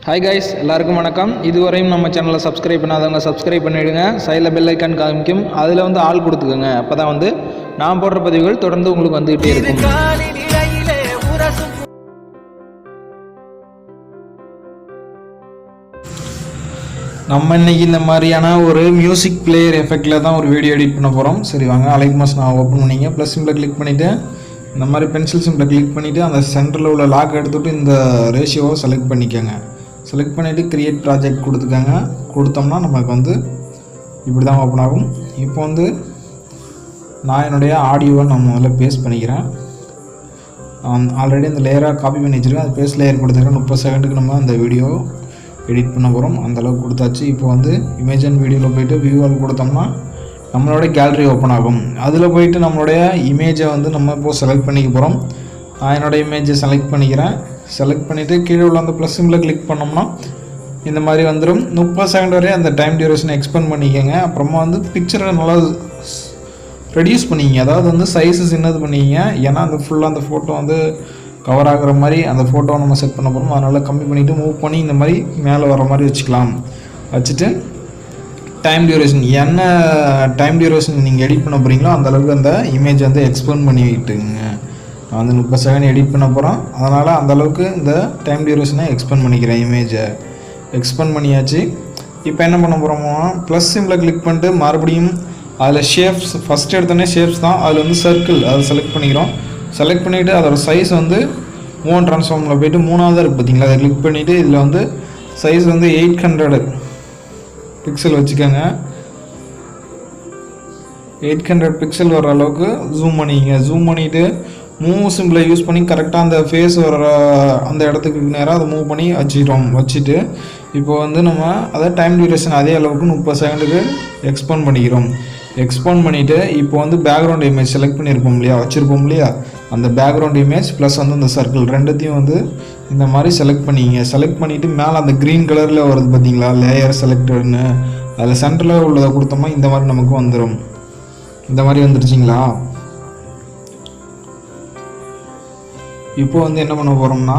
Hi guys, எல்லாருக்கும் வணக்கம். இதுவரையும் நம்ம சேனலை சப்ஸ்கிரைப் பண்ணாதவங்க சப்ஸ்கிரைப் பண்ணிவிடுங்க. சைடில் பெல் ஐக்கான் காமிக்கும், அதில் வந்து ஆள் கொடுத்துக்கோங்க. அப்போ தான் வந்து நான் போடுற பதிவுகள் தொடர்ந்து உங்களுக்கு வந்துகிட்டே இருக்கும். நம்ம இன்னைக்கு இந்த மாதிரியான ஒரு மியூசிக் பிளேயர் எஃபெக்டில் தான் ஒரு வீடியோ எடிட் பண்ண போகிறோம். சரி வாங்க, அலைட் மாஸ் நான் ஓப்பன் பண்ணிங்க ப்ளஸ் சிம்பிளை கிளிக் பண்ணிவிட்டு இந்த மாதிரி பென்சில் சிம்பிளை கிளிக் பண்ணிவிட்டு அந்த சென்டரில் உள்ள லாக் எடுத்துகிட்டு இந்த ரேஷியோவை செலக்ட் பண்ணிக்கோங்க. செலக்ட் பண்ணிவிட்டு க்ரியேட் ப்ராஜெக்ட் கொடுத்துக்கோங்க. கொடுத்தோம்னா நமக்கு வந்து இப்படி தான் ஓப்பன் ஆகும். இப்போ வந்து நான் என்னுடைய ஆடியோவை நான் முதல்ல பேஸ்ட் பண்ணிக்கிறேன். ஆல்ரெடி இந்த லேயராக காப்பி பண்ணி வச்சுருக்கேன். அது பேஸ்ட் லேயர் கொடுத்துருக்கேன். 30 செகண்டுக்கு நம்ம அந்த வீடியோ எடிட் பண்ண போகிறோம். அந்தளவுக்கு கொடுத்தாச்சு. இப்போ வந்து இமேஜ் அண்ட் வீடியோவில் போய்ட்டு வியூவால் கொடுத்தோம்னா நம்மளோட கேலரி ஓப்பன் ஆகும். அதில் போய்ட்டு நம்மளுடைய இமேஜை வந்து நம்ம இப்போது செலக்ட் பண்ணிக்க போகிறோம். நான் என்னோடய இமேஜை செலக்ட் பண்ணிக்கிறேன். செலக்ட் பண்ணிவிட்டு கீழே உள்ள அந்த ப்ளஸ் சிம்பிளை கிளிக் பண்ணோம்னா இந்த மாதிரி வந்துடும். 30 செகண்ட் வரை அந்த டைம் டியூரேஷனை எக்ஸ்பெண்ட் பண்ணிக்கோங்க. அப்புறமா வந்து பிக்சரை நல்லா ரெடியூஸ் பண்ணிக்கிங்க. அதாவது வந்து சைஸு சின்னது பண்ணிக்கிங்க. ஏன்னா அந்த ஃபுல்லாக அந்த ஃபோட்டோ வந்து கவர் ஆகிற மாதிரி அந்த ஃபோட்டோவை நம்ம செட் பண்ண போகிறோம். அதனால் கம்மி பண்ணிவிட்டு மூவ் பண்ணி இந்த மாதிரி மேலே வர மாதிரி வச்சுக்கலாம். வச்சுட்டு டைம் டியூரேஷன் என்ன டைம் டியூரேஷன் நீங்கள் எடிட் பண்ண போகிறீங்களோ அந்தளவுக்கு அந்த இமேஜ் வந்து எக்ஸ்பெண்ட் பண்ணி விட்டுங்க. நான் வந்து 30 செகண்ட் எடிட் பண்ண போகிறோம். அதனால் அந்தளவுக்கு இந்த டைம் டியூரேஷனை எக்ஸ்பெண்ட் பண்ணிக்கிறேன். இமேஜை எக்ஸ்பெண்ட் பண்ணியாச்சு. இப்போ என்ன பண்ண போகிறோமோ ப்ளஸ் சிம்பிளை கிளிக் பண்ணிட்டு மறுபடியும் அதில் ஷேப்ஸ் ஃபஸ்ட்டு எடுத்தோடனே ஷேப்ஸ் தான். அதில் வந்து சர்க்கிள் அதை செலக்ட் பண்ணிக்கிறோம். செலக்ட் பண்ணிவிட்டு அதோடய சைஸ் வந்து மூவ் ட்ரான்ஸ்ஃபார்மில் போய்ட்டு 3வது இருக்குது பார்த்தீங்களா, அதை கிளிக் பண்ணிவிட்டு இதில் வந்து சைஸ் வந்து 800 பிக்சல் வச்சுக்கோங்க. 800 பிக்சல் வர அளவுக்கு ஜூம் பண்ணிக்கங்க. ஜூம் பண்ணிவிட்டு மூவ் சிம்பிளை யூஸ் பண்ணி கரெக்டாக அந்த ஃபேஸ் வர அந்த இடத்துக்கு நேராக அதை மூவ் பண்ணி வச்சுட்டு இப்போ வந்து நம்ம அதை டைம் டியூரேஷன் அதே அளவுக்கு 30 செகண்டுக்கு எக்ஸ்பெண்ட் பண்ணிக்கிறோம். எக்ஸ்பெண்ட் பண்ணிவிட்டு இப்போ வந்து பேக்ரவுண்ட் இமேஜ் செலக்ட் பண்ணியிருப்போம் இல்லையா, வச்சுருப்போம் இல்லையா, அந்த பேக்ரவுண்ட் இமேஜ் ப்ளஸ் வந்து அந்த சர்க்கிள் ரெண்டுத்தையும் வந்து இந்த மாதிரி செலக்ட் பண்ணிங்க. செலக்ட் பண்ணிவிட்டு மேலே அந்த க்ரீன் கலரில் வருது பார்த்தீங்களா லேயர் செலக்டட்னு, அதில் சென்டரில் உள்ளதை கொடுத்தோம்னா இந்த மாதிரி நமக்கு வந்துடும். இந்த மாதிரி வந்துருச்சிங்களா? இப்போ வந்து என்ன பண்ண போகிறோம்னா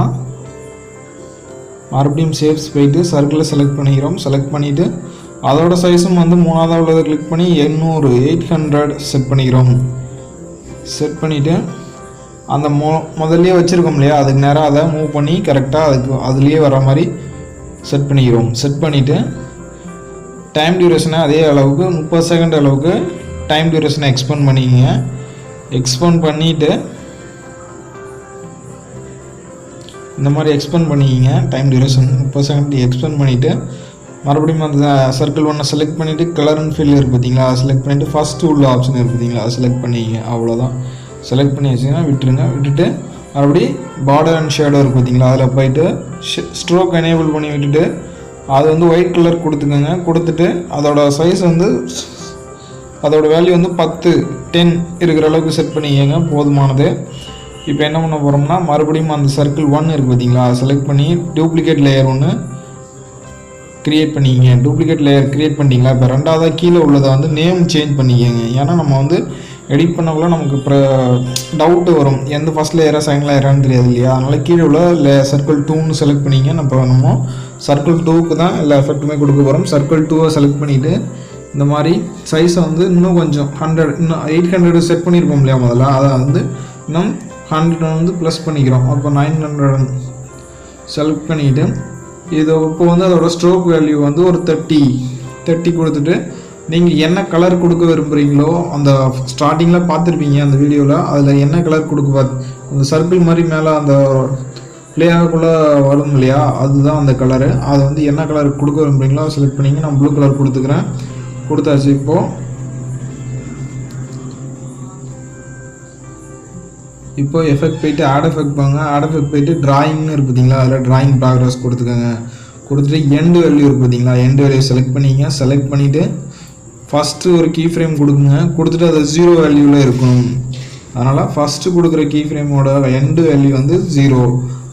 மறுபடியும் ஷேப்ஸ் போயிட்டு சர்க்கிளை செலக்ட் பண்ணிக்கிறோம். செலக்ட் பண்ணிவிட்டு அதோட சைஸும் வந்து 3வது உள்ளதை கிளிக் பண்ணி 800 செட் பண்ணிக்கிறோம். செட் பண்ணிவிட்டு அந்த முதல்லையே வச்சுருக்கோம் இல்லையா, அதுக்கு நேராக அதை மூவ் பண்ணி கரெக்டாக அதுலேயே வர மாதிரி செட் பண்ணிக்கிறோம். செட் பண்ணிவிட்டு டைம் டியூரேஷனை அதே அளவுக்கு 30 செகண்ட் அளவுக்கு டைம் டியூரேஷனை எக்ஸ்பெண்ட் பண்ணிக்கங்க. எக்ஸ்பெண்ட் பண்ணிவிட்டு இந்த மாதிரி எக்ஸ்பெண்ட் பண்ணிக்கிங்க. டைம் டியூரேஷன் 30 செகண்ட் எக்ஸ்பெண்ட் பண்ணிவிட்டு மறுபடியும் அந்த சர்க்கிள் ஒன்றை செலக்ட் பண்ணிவிட்டு கலர் அண்ட் ஃபில் இருக்குது பார்த்தீங்களா, செலக்ட் பண்ணிவிட்டு ஃபஸ்ட்டு உள்ள ஆப்ஷன் இருக்குது பார்த்தீங்களா, அதை செலக்ட் பண்ணிக்கிங்க. அவ்வளோதான். செலக்ட் பண்ணி வச்சிங்கன்னா விட்டுட்டு மறுபடி பார்டர் அண்ட் ஷேடோ இருக்குது பார்த்தீங்களா, அதில் போயிட்டு ஸ்ட்ரோக் எனேபிள் பண்ணி விட்டுட்டு அது வந்து ஒயிட் கலர் கொடுத்துக்கோங்க. கொடுத்துட்டு அதோட சைஸ் வந்து அதோட வேல்யூ வந்து 10 இருக்கிற அளவுக்கு செட் பண்ணிக்கோங்க. போதுமானது. இப்போ என்ன பண்ண போகிறோம்னா மறுபடியும் அந்த சர்க்கிள் 1 இருக்குது பார்த்தீங்களா, அதை செலக்ட் பண்ணி டூப்ளிகேட் லேயர் ஒன்று க்ரியேட் பண்ணிக்கங்க. டூப்ளிகேட் லேயர் க்ரியேட் பண்ணிட்டீங்களா? இப்போ 2வது கீழே உள்ளதை வந்து நேம் சேஞ்ச் பண்ணிக்கோங்க. ஏன்னா நம்ம வந்து எடிட் பண்ணக்குள்ள நமக்கு இப்போ டவுட்டு வரும், எந்த ஃபஸ்ட் லேயராக செகண்ட் லேயரான்னு தெரியாது இல்லையா. அதனால் கீழே உள்ள சர்க்கிள் 2ன்னு செலக்ட் பண்ணிங்க. நம்ம சர்க்கிள் 2க்கு தான் எல்லா எஃபெக்ட்டுமே கொடுக்க போகிறோம். சர்க்கிள் 2வை செலக்ட் பண்ணிவிட்டு இந்த மாதிரி சைஸை வந்து இன்னும் கொஞ்சம் 100 இன்னும் 800 செட் பண்ணியிருப்போம் இல்லையா முதல்ல, அதை வந்து இன்னும் 100 வந்து ப்ளஸ் பண்ணிக்கிறோம். அப்போ 900 செலக்ட் பண்ணிவிட்டு இது இப்போ வந்து அதோட ஸ்ட்ரோக் வேல்யூ வந்து ஒரு 30 கொடுத்துட்டு நீங்கள் என்ன கலர் கொடுக்க விரும்புகிறீங்களோ அந்த ஸ்டார்டிங்கில் பார்த்துருப்பீங்க அந்த வீடியோவில், அதில் என்ன கலர் கொடுக்க அந்த சர்க்கிள் மாதிரி மேலே அந்த ப்ளேயாகக்குள்ளே வரும் இல்லையா, அதுதான் அந்த கலரு. அதை வந்து என்ன கலர் கொடுக்க விரும்புகிறீங்களோ செலக்ட் பண்ணிங்க. நான் ப்ளூ கலர் கொடுத்துக்கிறேன். கொடுத்தாச்சு. இப்போ எஃபெக்ட் போய்ட்டு ஆட் எஃபெக்ட் பாங்க. ஆட் எஃபெக்ட் போய்ட்டு ட்ராயிங்னு இருக்குது பார்த்தீங்களா, அதில் ட்ராயிங் ப்ராக்ரஸ் கொடுத்துக்கோங்க. கொடுத்துட்டு எண்டு வேல்யூ இருக்குது பார்த்தீங்களா, எண்டு வேல்யூ செலக்ட் பண்ணிங்க. செலக்ட் பண்ணிவிட்டு ஃபஸ்ட்டு ஒரு கீ ஃப்ரேம் கொடுக்குங்க. கொடுத்துட்டு அது 0 வேல்யூவில் இருக்கணும். அதனால் ஃபஸ்ட்டு கொடுக்குற கீ ஃப்ரேமோட எண்டு வேல்யூ வந்து 0.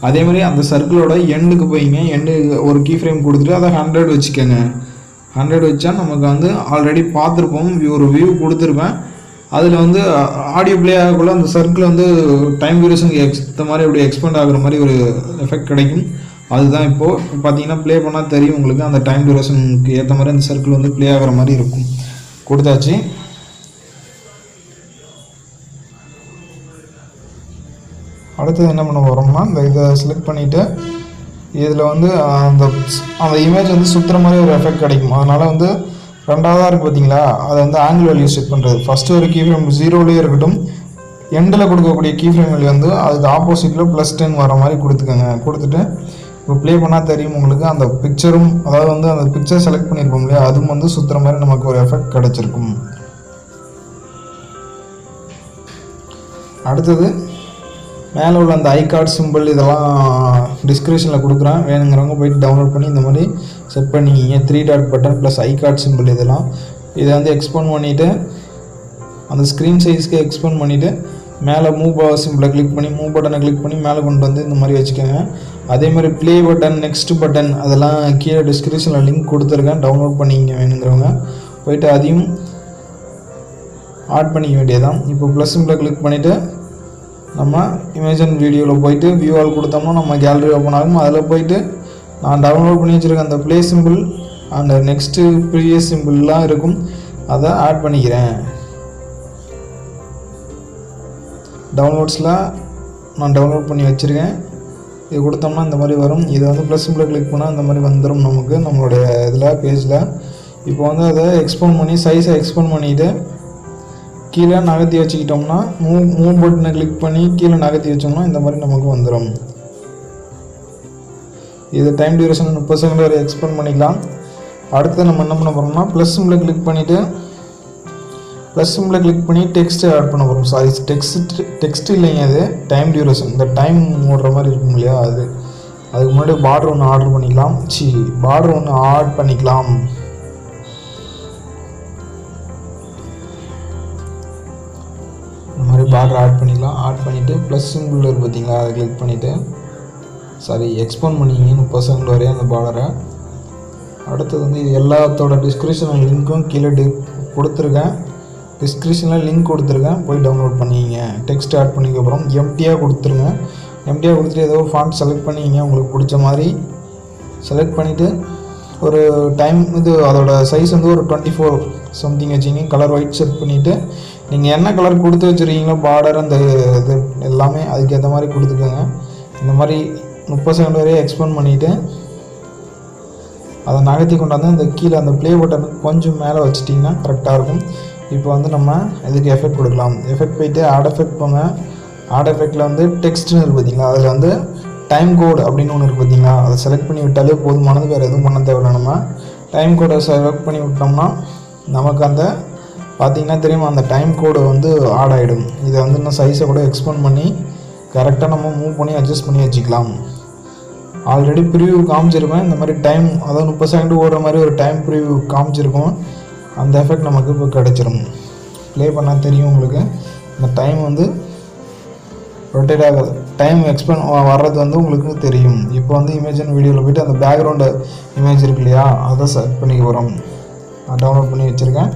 அதே மாதிரி அந்த சர்க்கிளோட எண்டுக்கு போய்ங்க. எண்டு ஒரு கீ ஃப்ரேம் கொடுத்துட்டு அதை 100 வச்சுக்கோங்க. 100 வச்சா நமக்கு வந்து ஆல்ரெடி பார்த்துருப்போம், ஒரு வியூ கொடுத்துருப்பேன். அதில் வந்து ஆடியோ ப்ளே ஆகக்குள்ள அந்த சர்க்கிள் வந்து டைம் டியூரேஷனுக்கு ஏற்ற மாதிரி அப்படி எக்ஸ்பெண்ட் ஆகிற மாதிரி ஒரு எஃபெக்ட் கிடைக்கும். அதுதான் இப்போது பார்த்தீங்கன்னா ப்ளே பண்ணால் தெரியும் உங்களுக்கு. அந்த டைம் டியூரேஷனுக்கு ஏற்ற மாதிரி அந்த சர்க்கிள் வந்து ப்ளே ஆகிற மாதிரி இருக்கும். கொடுத்தாச்சு. அடுத்தது என்ன பண்ண போகிறோம்னா இந்த இதை செலக்ட் பண்ணிவிட்டு இதில் வந்து அந்த இமேஜ் வந்து சுற்றுற மாதிரி ஒரு எஃபெக்ட் கிடைக்கும். அதனால் வந்து ரெண்டாவதாக இருக்குது பார்த்தீங்களா, அதை வந்து ஆங்கிள் வேல்யூ செட் பண்ணுறது. ஃபஸ்ட்டு ஒரு கீ ஃப்ரேம் 0லேயே இருக்கட்டும், எண்டில் கொடுக்கக்கூடிய கீ ஃப்ரேம் வேல்யூ வந்து அதுக்கு ஆப்போசிட்டில் +10 வர மாதிரி கொடுத்துக்கோங்க. கொடுத்துட்டு இப்போ ப்ளே பண்ணால் தெரியும் உங்களுக்கு. அந்த பிக்சரும் அதாவது வந்து அந்த பிக்சர் செலக்ட் பண்ணியிருப்போம் இல்லையா, அதுவும் வந்து சுற்றுற மாதிரி நமக்கு ஒரு எஃபெக்ட் கிடச்சிருக்கும். அடுத்தது மேலே உள்ள அந்த ஐகார்ட் சிம்பிள் இதெல்லாம் டிஸ்கிரிப்ஷனில் கொடுக்குறேன். வேணுங்கிறவங்க போய்ட்டு டவுன்லோட் பண்ணி இந்த மாதிரி செட் பண்ணிக்கிங்க. 3 டாட் பட்டன் ப்ளஸ் ஐகார்ட் சிம்பிள் இதெல்லாம் இதை வந்து எக்ஸ்போர்ட் பண்ணிவிட்டு அந்த ஸ்க்ரீன் சைஸ்க்கு எக்ஸ்போர்ட் பண்ணிவிட்டு மேலே மூவ் சிம்பிளை கிளிக் பண்ணி மூவ் பட்டனை கிளிக் பண்ணி மேலே கொண்டு வந்து இந்த மாதிரி வச்சுக்கோங்க. அதே மாதிரி ப்ளே பட்டன், நெக்ஸ்ட் பட்டன் அதெல்லாம் கீழே டிஸ்கிரிப்ஷனில் லிங்க் கொடுத்துருக்கேன். டவுன்லோட் பண்ணிக்கிங்க வேணுங்கிறவங்க. போய்ட்டு அதையும் ஆட் பண்ணிக்க வேண்டியதான். இப்போ ப்ளஸ் சிம்பிளை கிளிக் பண்ணிவிட்டு நம்ம இமேஜன் வீடியோவில் போய்ட்டு வியூ ஆல் கொடுத்தோம்னா நம்ம கேலரி ஓப்பன் ஆகும். அதில் போய்ட்டு நான் டவுன்லோட் பண்ணி வச்சுருக்கேன் அந்த play symbol and next previous சிம்பிள்லாம் இருக்கும், அதை ஆட் பண்ணிக்கிறேன். டவுன்லோட்ஸில் நான் டவுன்லோட் பண்ணி வச்சுருக்கேன். இது கொடுத்தோம்னா இந்த மாதிரி வரும். இதை வந்து ப்ளஸ் சிம்பிளை கிளிக் பண்ணால் இந்த மாதிரி வந்துடும் நமக்கு நம்மளுடைய இதில் பேஜில். இப்போ வந்து அதை எக்ஸ்போர்ட் பண்ணி சைஸை எக்ஸ்போர்ட் பண்ணிவிட்டு கீழே நகர்த்தி வச்சுக்கிட்டோம்னா மூவ் பட்டனை கிளிக் பண்ணி கீழே நகர்த்தி வச்சோம்னா இந்த மாதிரி நமக்கு வந்துடும். இது டைம் டியூரேஷன் 30 செகண்ட் வரை எக்ஸ்பெண்ட் பண்ணிக்கலாம். அடுத்து நம்ம என்ன பண்ண போகிறோம்னா ப்ளஸ் சிம்பிளை கிளிக் பண்ணிவிட்டு டெக்ஸ்ட்டு ஆட் பண்ண போகிறோம். சாரி, டெக்ஸ்ட் இல்லைங்க, அது டைம் டியூரேஷன். இந்த டைம் ஓடுற மாதிரி இருக்கும் இல்லையா, அதுக்கு முன்னாடி பார்டர் ஒன்று ஆட் பண்ணிக்கலாம். இந்த மாதிரி பார்டர் ஆட் பண்ணிவிட்டு ப்ளஸ் சிம்பிள் இருக்குது பார்த்தீங்களா, அதை கிளிக் பண்ணிவிட்டு எக்ஸ்போர்ட் பண்ணிக்கிங்க 30 செகண்ட் வரையும் அந்த பார்டரை. அடுத்தது வந்து இது எல்லாத்தோட டிஸ்கிரிப்ஷன் லிங்க்கும் கீழே கொடுத்துருக்கேன். டிஸ்கிரிப்ஷனில் லிங்க் கொடுத்துருக்கேன், போய் டவுன்லோட் பண்ணிக்கிங்க. டெக்ஸ்ட் ஆட் பண்ணிக்க அப்புறம் எம்டியாக கொடுத்துருங்க. எம்டியாக கொடுத்துட்டு ஏதோ ஃபாண்ட் செலக்ட் பண்ணிக்கிங்க உங்களுக்கு பிடிச்ச மாதிரி. செலக்ட் பண்ணிவிட்டு ஒரு டைம் அதோட சைஸ் வந்து ஒரு 24 சம்திங் வச்சுக்கிங்க. கலர் ஒயிட் செட் பண்ணிவிட்டு நீங்கள் என்ன கலர் கொடுத்து வச்சுருக்கீங்களோ பார்டர் அந்த இது எல்லாமே அதுக்கேற்ற மாதிரி கொடுத்துக்கோங்க. இந்த மாதிரி 30 செகண்ட் வரையும் எக்ஸ்பெண்ட் பண்ணிவிட்டு அதை நகர்த்தி கொண்டாந்து இந்த கீழே அந்த ப்ளே பட்டனுக்கு கொஞ்சம் மேலே வச்சிட்டிங்கன்னா கரெக்டாக இருக்கும். இப்போ வந்து நம்ம இதுக்கு எஃபெக்ட் கொடுக்கலாம். எஃபெக்ட் போய்ட்டு ஆட் எஃபெக்ட் போங்க. ஆட் எஃபெக்டில் வந்து டெக்ஸ்ட்னு இருக்குது பார்த்தீங்களா, அதில் வந்து டைம் கோடு அப்படின்னு ஒன்று இருக்குது பார்த்தீங்களா, அதை செலக்ட் பண்ணி விட்டாலே போதுமானது, வேறு எதுவும் பண்ண தேவையில்லை. நம்ம டைம் கோடை செலக்ட் பண்ணி விட்டோம்னா நமக்கு அந்த பார்த்திங்கன்னா தெரியும் அந்த டைம் கோடு வந்து ஆட் ஆகிடும். இதை வந்து இன்னும் சைஸை கூட எக்ஸ்பெண்ட் பண்ணி கரெக்டாக நம்ம மூவ் பண்ணி அட்ஜஸ்ட் பண்ணி வச்சுக்கலாம். ஆல்ரெடி ப்ரிவியூ காமிச்சிருக்கோம். இந்த மாதிரி டைம் அதாவது 30 செகண்ட் ஓடுற மாதிரி ஒரு டைம் ப்ரிவியூ காமிச்சிருக்கோம். அந்த எஃபெக்ட் நமக்கு இப்போ கிடச்சிரும். ப்ளே பண்ணால் தெரியும் உங்களுக்கு. இந்த டைம் வந்து ரொட்டேட் ஆகுது, டைம் எக்ஸ்பெண்ட் வர்றது வந்து உங்களுக்கு தெரியும். இப்போ வந்து இமேஜின் வீடியோவில் போய்ட்டு அந்த பேக்ரவுண்டு இமேஜ் இருக்கு இல்லையா, அதை செலக்ட் பண்ணிக்க போகிறோம். நான் டவுன்லோட் பண்ணி வச்சுருக்கேன்.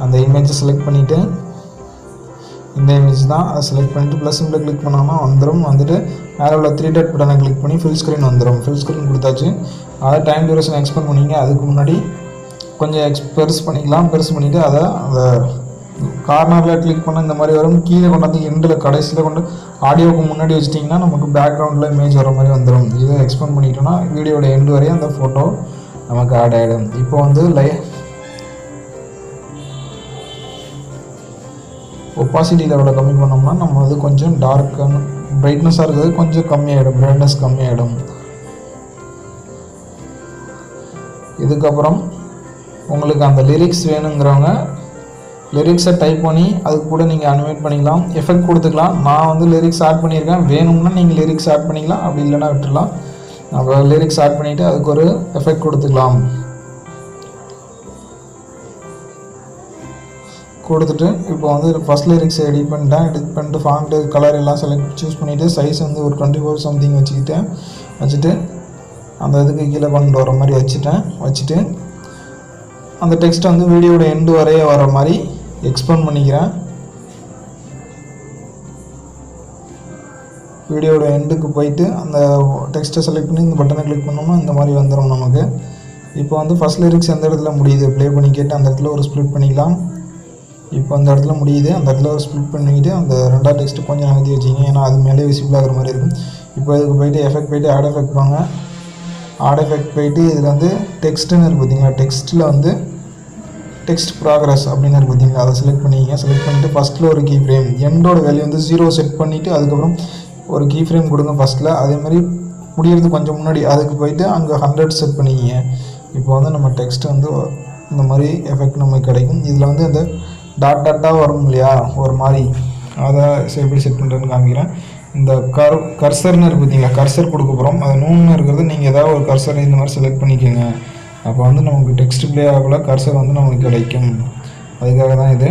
அந்த இமேஜை செலக்ட் பண்ணிவிட்டு இந்த இமேஜ் தான், அதை செலக்ட் பண்ணிவிட்டு ப்ளஸ் சிம்பிளை கிளிக் பண்ணாமல் வந்துடும். வந்துட்டு மேலே உள்ள 3 டாட் பட்டனை கிளிக் பண்ணி ஃபில் ஸ்க்ரீன் வந்துடும். ஃபில் ஸ்க்ரீன் கொடுத்தாச்சு. அதை டைம் டியூரேஷன் எக்ஸ்பெண்ட் பண்ணிங்க. அதுக்கு முன்னாடி கொஞ்சம் பெருசு பண்ணிக்கலாம். பெருசு பண்ணிவிட்டு அதை அந்த கார்னரில் கிளிக் பண்ண இந்த மாதிரி வரும். கீழே கொண்டாந்து எண்டில் கடைசியில் கொண்டு ஆடியோவுக்கு முன்னாடி வச்சிட்டிங்கன்னா நமக்கு பேக்ரவுண்டில் இமேஜ் வர மாதிரி வந்துடும். இதை எக்ஸ்பெண்ட் பண்ணிட்டோன்னா வீடியோட எண்டு வரையும் அந்த ஃபோட்டோ நமக்கு ஆட் ஆகிடும். இப்போ வந்து ஒப்பாசிட்டி லெவலை கம்மி பண்ணோம்னா நம்ம வந்து கொஞ்சம் டார்க்கான பிரைட்னஸாக இருக்கிறது கொஞ்சம் கம்மியாகிடும், பிரைட்னஸ் கம்மியாகிடும். இதுக்கப்புறம் உங்களுக்கு அந்த லிரிக்ஸ் வேணுங்கிறவங்க லிரிக்ஸை டைப் பண்ணி அது கூட நீங்கள் அனிமேட் பண்ணிக்கலாம், எஃபெக்ட் கொடுத்துக்கலாம். நான் வந்து லிரிக்ஸ் ஆட் பண்ணியிருக்கேன், வேணும்னா நீங்கள் லிரிக்ஸ் ஆட் பண்ணிக்கலாம், அப்படி இல்லைனா விட்டுடலாம். நம்ம லிரிக்ஸ் ஆட் பண்ணிவிட்டு அதுக்கு ஒரு எஃபெக்ட் கொடுத்துக்கலாம். கொடுத்துட்டு இப்போ வந்து ஃபஸ்ட் லிரிக்ஸ் எடிட் பண்ணிட்டு ஃபாண்ட்டு கலர் எல்லாம் சூஸ் பண்ணிவிட்டு சைஸ் வந்து ஒரு 24 சம்திங் வச்சுட்டு அந்த இதுக்கு கீழே கொண்டு வர மாதிரி வச்சுட்டு அந்த டெக்ஸ்ட் வந்து வீடியோட எண்டு வரைய வர மாதிரி எக்ஸ்பேண்ட் பண்ணிக்கிறேன். வீடியோட எண்டுக்கு போயிட்டு அந்த டெக்ஸ்ட்டை செலக்ட் பண்ணி இந்த பட்டனை கிளிக் பண்ணோம்னா இந்த மாதிரி வந்துடும் நமக்கு. இப்போ வந்து ஃபஸ்ட் லிரிக்ஸ் எந்த இடத்துல முடியுது ப்ளே பண்ணி கேட்டு அந்த இடத்துல ஒரு ஸ்ப்ளிட் பண்ணிக்கலாம். இப்போ அந்த இடத்துல முடியுது, அந்த இடத்துல ஒரு ஸ்ப்ளிட் பண்ணிக்கிட்டு அந்த ரெண்டாவது டெக்ஸ்ட்டு கொஞ்சம் நகர்த்தி வச்சிங்க, ஏன்னா அது மேலே விசிபிள் ஆகிற மாதிரி இருக்கும். இப்போ இதுக்கு போய்ட்டு எஃபெக்ட் போய்ட்டு ஆட் எஃபெக்ட் வாங்க. ஆட் எஃபெக்ட் போய்ட்டு இதில் வந்து டெக்ஸ்ட்டுன்னு இருக்குது பார்த்தீங்களா, டெக்ஸ்ட்டில் வந்து டெக்ஸ்ட் ப்ராக்ரஸ் அப்படின்னு இருக்குது பார்த்தீங்களா, அதை செலக்ட் பண்ணிங்க. செலக்ட் பண்ணிவிட்டு ஃபஸ்ட்டில் ஒரு கீ ஃப்ரேம், எண்டோட வேல்யூ வந்து 0 செட் பண்ணிவிட்டு அதுக்கப்புறம் ஒரு கீ ஃப்ரேம் கொடுங்க ஃபஸ்ட்டில். அதேமாதிரி முடியறது கொஞ்சம் முன்னாடி அதுக்கு போய்ட்டு அங்கே 100 செட் பண்ணிக்கிங்க. இப்போ வந்து நம்ம டெக்ஸ்ட் வந்து இந்த மாதிரி எஃபெக்ட் நமக்கு கிடைக்கும். இதில் வந்து இந்த டாட்டாக வரும் இல்லையா ஒரு மாதிரி, அதை எப்படி செட் பண்ணுறதுன்னு காமிக்கிறேன். இந்த கர்சர்னு இருக்குது பார்த்தீங்களா, கர்சர் கொடுக்க போகிறோம். அது நூன்னு இருக்கிறது நீங்கள் ஏதாவது ஒரு கர்சர் இந்த மாதிரி செலக்ட் பண்ணிக்கோங்க. அப்போ வந்து நமக்கு டெக்ஸ்ட் ப்ளே ஆகல கர்சர் வந்து நமக்கு கிடைக்கும். அதுக்காக தான் இது.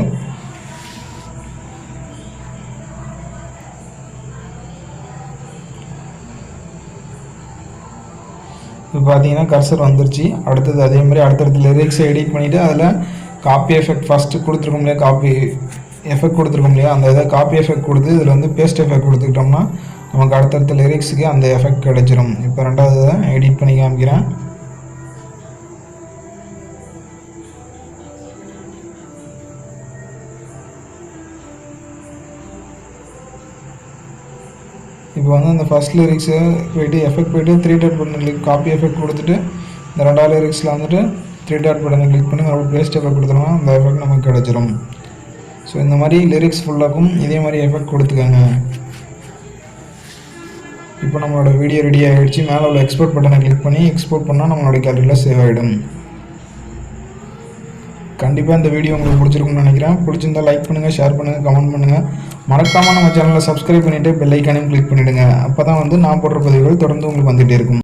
இப்போ பார்த்தீங்கன்னா கர்சர் வந்துருச்சு. அடுத்தது அதே மாதிரி அடுத்தடுத்த லிரிக்ஸை எடிட் பண்ணிவிட்டு அதில் காப்பி எஃபெக்ட் ஃபஸ்ட்டு கொடுத்துருக்கோம் இல்லையா, காப்பி எஃபெக்ட் கொடுத்துருக்கோம் இல்லையா, அந்த இதை காப்பி எஃபெக்ட் கொடுத்து இதில் வந்து பேஸ்ட் எஃபெக்ட் கொடுத்துக்கிட்டோம்னா நமக்கு அடுத்தடுத்த லிரிக்ஸுக்கு அந்த எஃபெக்ட் கிடைச்சிரும். இப்போ ரெண்டாவது இதை எடிட் பண்ணி காமிக்கிறேன். இப்போ வந்து அந்த ஃபஸ்ட் லிரிக்ஸு போய்ட்டு எஃபெக்ட் போய்ட்டு 3 டாட் பட்டனை கிளிக் காப்பி எஃபெக்ட் கொடுத்துட்டு இந்த ரெண்டாவது லிரிக்ஸில் வந்துட்டு 3 டாட் பட்டனை கிளிக் பண்ணி மறுபடியும் பேஸ்ட் எஃபெக்ட் கொடுத்துருவோம், அந்த எஃபெக்ட் நமக்கு கிடச்சிரும். ஸோ இந்த மாதிரி லிரிக்ஸ் ஃபுல்லாக்கும் இதே மாதிரி எஃபெக்ட் கொடுத்துக்கோங்க. இப்போ நம்மளோட வீடியோ ரெடி ஆகிடுச்சு. மேலே உள்ள எக்ஸ்போர்ட் பட்டனை கிளிக் பண்ணி எக்ஸ்போர்ட் பண்ணால் நம்மளோட கேலரியில் சேவ் ஆகிடும். கண்டிப்பாக இந்த வீடியோ உங்களுக்கு பிடிச்சிருக்கும்னு நினைக்கிறேன். பிடிச்சிருந்தால் லைக் பண்ணுங்கள், ஷேர் பண்ணுங்கள், கமெண்ட் பண்ணுங்கள். மறக்காமல் நம்ம சேனலை சப்ஸ்கிரைப் பண்ணிவிட்டு பெல் ஐக்கானையும் கிளிக் பண்ணிவிடுங்க. அப்போ தான் வந்து நான் போடுற பதிவுகள் தொடர்ந்து உங்களுக்கு வந்துகிட்டே இருக்கும்.